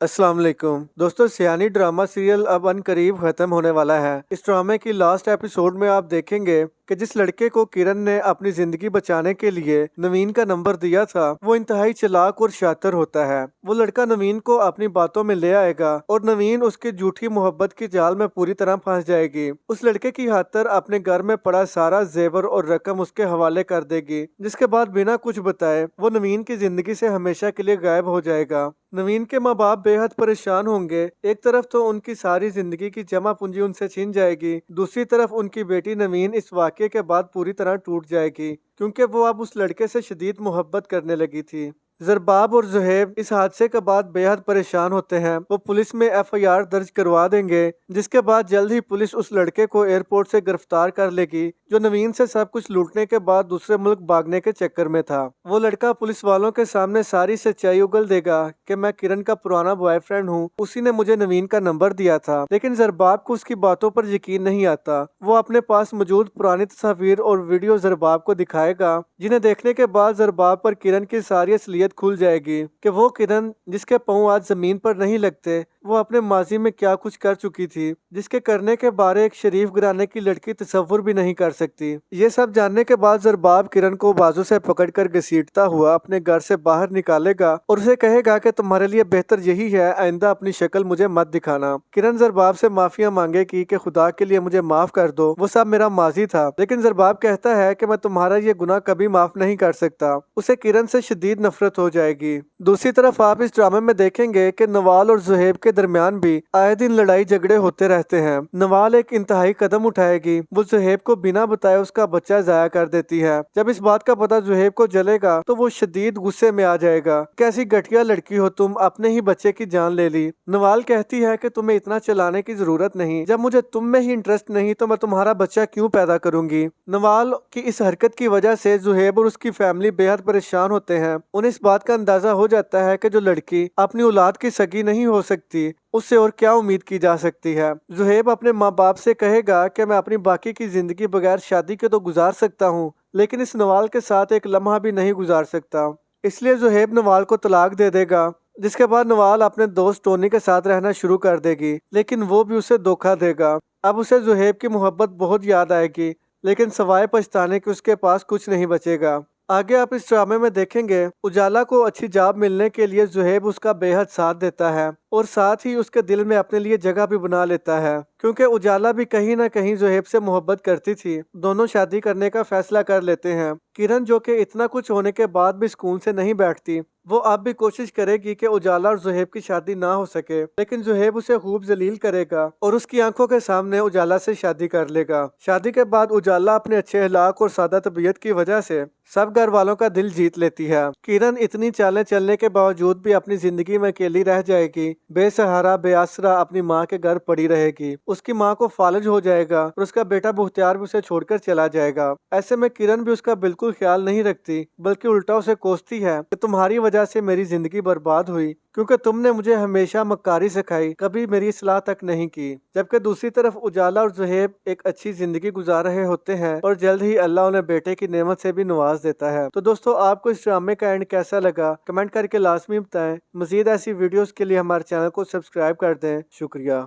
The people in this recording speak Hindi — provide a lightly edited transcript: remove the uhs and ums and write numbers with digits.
अस्सलाम वालेकुम दोस्तों, सियानी ड्रामा सीरियल अब अनकरीब खत्म होने वाला है। इस ड्रामे की लास्ट एपिसोड में आप देखेंगे कि जिस लड़के को किरण ने अपनी जिंदगी बचाने के लिए नवीन का नंबर दिया था, वो इंतहाई चालाक और शातिर होता है। वो लड़का नवीन को अपनी बातों में ले आएगा और नवीन उसकी झूठी मोहब्बत की जाल में पूरी तरह फंस जाएगी। उस लड़के की खातिर अपने घर में पड़ा सारा जेवर और रकम उसके हवाले कर देगी, जिसके बाद बिना कुछ बताए वो नवीन की जिंदगी से हमेशा के लिए गायब हो जाएगा। नवीन के माँ बाप बेहद परेशान होंगे। एक तरफ तो उनकी सारी जिंदगी की जमा पूंजी उनसे छीन जाएगी, दूसरी तरफ उनकी बेटी नवीन इस वाक़ये के बाद पूरी तरह टूट जाएगी, क्योंकि वो अब उस लड़के से शदीद मोहब्बत करने लगी थी। जरबाब और जुहेब इस हादसे के बाद बेहद परेशान होते हैं। वो पुलिस में एफआईआर दर्ज करवा देंगे, जिसके बाद जल्द ही पुलिस उस लड़के को एयरपोर्ट से गिरफ्तार कर लेगी, जो नवीन से सब कुछ लूटने के बाद दूसरे मुल्क भागने के चक्कर में था। वो लड़का पुलिस वालों के सामने सारी सच्चाई उगल देगा कि मैं किरण का पुराना बॉयफ्रेंड हूँ, उसी ने मुझे नवीन का नंबर दिया था। लेकिन जरबाब को उसकी बातों पर यकीन नहीं आता। वो अपने पास मौजूद पुरानी तस्वीर और वीडियो जरबाब को दिखाएगा, जिन्हें देखने के बाद जरबाब पर किरण की सारी असलियत खुल जाएगी कि वो किरण जिसके पांव आज जमीन पर नहीं लगते, वो अपने माजी में क्या कुछ कर चुकी थी, जिसके करने के बारे एक शरीफ घराने की लड़की तसव्वुर भी नहीं कर सकती। ये सब जानने के बाद जरबाब किरण को बाजू से पकड़कर घसीटता हुआ अपने घर से बाहर निकालेगा और उसे कहेगा कि तुम्हारे लिए बेहतर यही है, आइंदा अपनी शक्ल मुझे मत दिखाना। किरण जरबाब से माफिया मांगेगी कि खुदा के लिए मुझे माफ कर दो, वो सब मेरा माजी था। लेकिन जरबाब कहता है कि मैं तुम्हारा ये गुनाह कभी माफ नहीं कर सकता। उसे किरण से शदीद नफरत हो जाएगी। दूसरी तरफ आप इस ड्रामे में देखेंगे कि नवाल और जुहेब के दरमियान भी आए दिन लड़ाई झगड़े होते रहते हैं। नवाल एक इंतहाई कदम उठाएगी। वो जुहेब को बिना बताए उसका बच्चा जाया कर देती है। जब इस बात का पता जुहेब को चलेगा तो वो शदीद गुस्से में आ जाएगा। कैसी घटिया लड़की हो तुम, अपने ही बच्चे की जान ले ली। नवाल कहती है कि तुम्हें इतना चलाने की जरूरत नहीं, जब मुझे तुम में ही इंटरेस्ट नहीं तो मैं तुम्हारा बच्चा क्यों पैदा करूंगी। नवाल की इस हरकत की वजह से जुहेब और उसकी फैमिली बेहद परेशान होते हैं। उन्हें इस बात का अंदाजा हो जाता है कि जो लड़की अपनी औलाद की सगी नहीं हो सकती, उससे और क्या उम्मीद की जा सकती है। जुहेब अपने माँ बाप से कहेगा कि मैं अपनी बाकी की जिंदगी बगैर शादी के तो गुजार सकता हूँ, लेकिन इस नवाल के साथ एक लम्हा भी नहीं गुजार सकता। इसलिए जुहेब नवाल को तलाक दे देगा, जिसके बाद नवाल अपने दोस्त टोनी के साथ रहना शुरू कर देगी, लेकिन वो भी उसे धोखा देगा। अब उसे जुहेब की मोहब्बत बहुत याद आएगी, लेकिन सवाए पछताने के उसके पास कुछ नहीं बचेगा। आगे आप इस ड्रामे में देखेंगे उजाला को अच्छी जॉब मिलने के लिए जुहेब उसका बेहद साथ देता है और साथ ही उसके दिल में अपने लिए जगह भी बना लेता है, क्योंकि उजाला भी कहीं ना कहीं जुहेब से मोहब्बत करती थी। दोनों शादी करने का फैसला कर लेते हैं। किरण जो कि इतना कुछ होने के बाद भी सुकून से नहीं बैठती, वो अब भी कोशिश करेगी कि उजाला और जुहेब की शादी ना हो सके, लेकिन जुहेब उसे खूब जलील करेगा और उसकी आंखों के सामने उजाला से शादी कर लेगा। शादी के बाद उजाला अपने अच्छे अखलाक और सादा तबीयत की वजह से सब घर वालों का दिल जीत लेती है। किरण इतनी चालें चलने के बावजूद भी अपनी जिंदगी में अकेली रह जाएगी, बेसहारा बेआसरा अपनी माँ के घर पड़ी रहेगी। उसकी माँ को फालज हो जाएगा और उसका बेटा बुख्तियार भी उसे छोड़कर चला जाएगा। ऐसे में किरण भी उसका बिल्कुल ख्याल नहीं रखती, बल्कि उल्टा उसे कोसती है कि तुम्हारी वजह से मेरी जिंदगी बर्बाद हुई, क्योंकि तुमने मुझे हमेशा मक्कारी सिखाई, कभी मेरी सलाह तक नहीं की। जबकि दूसरी तरफ उजाला और जुहेब एक अच्छी जिंदगी गुजार रहे होते हैं और जल्द ही अल्लाह उन्हें बेटे की नेमत से भी नवाज देता है। तो दोस्तों, आपको इस ड्रामे का एंड कैसा लगा कमेंट करके लाजमी बताएं। मजीद ऐसी वीडियोस के लिए हमारे चैनल को सब्सक्राइब कर दें। शुक्रिया।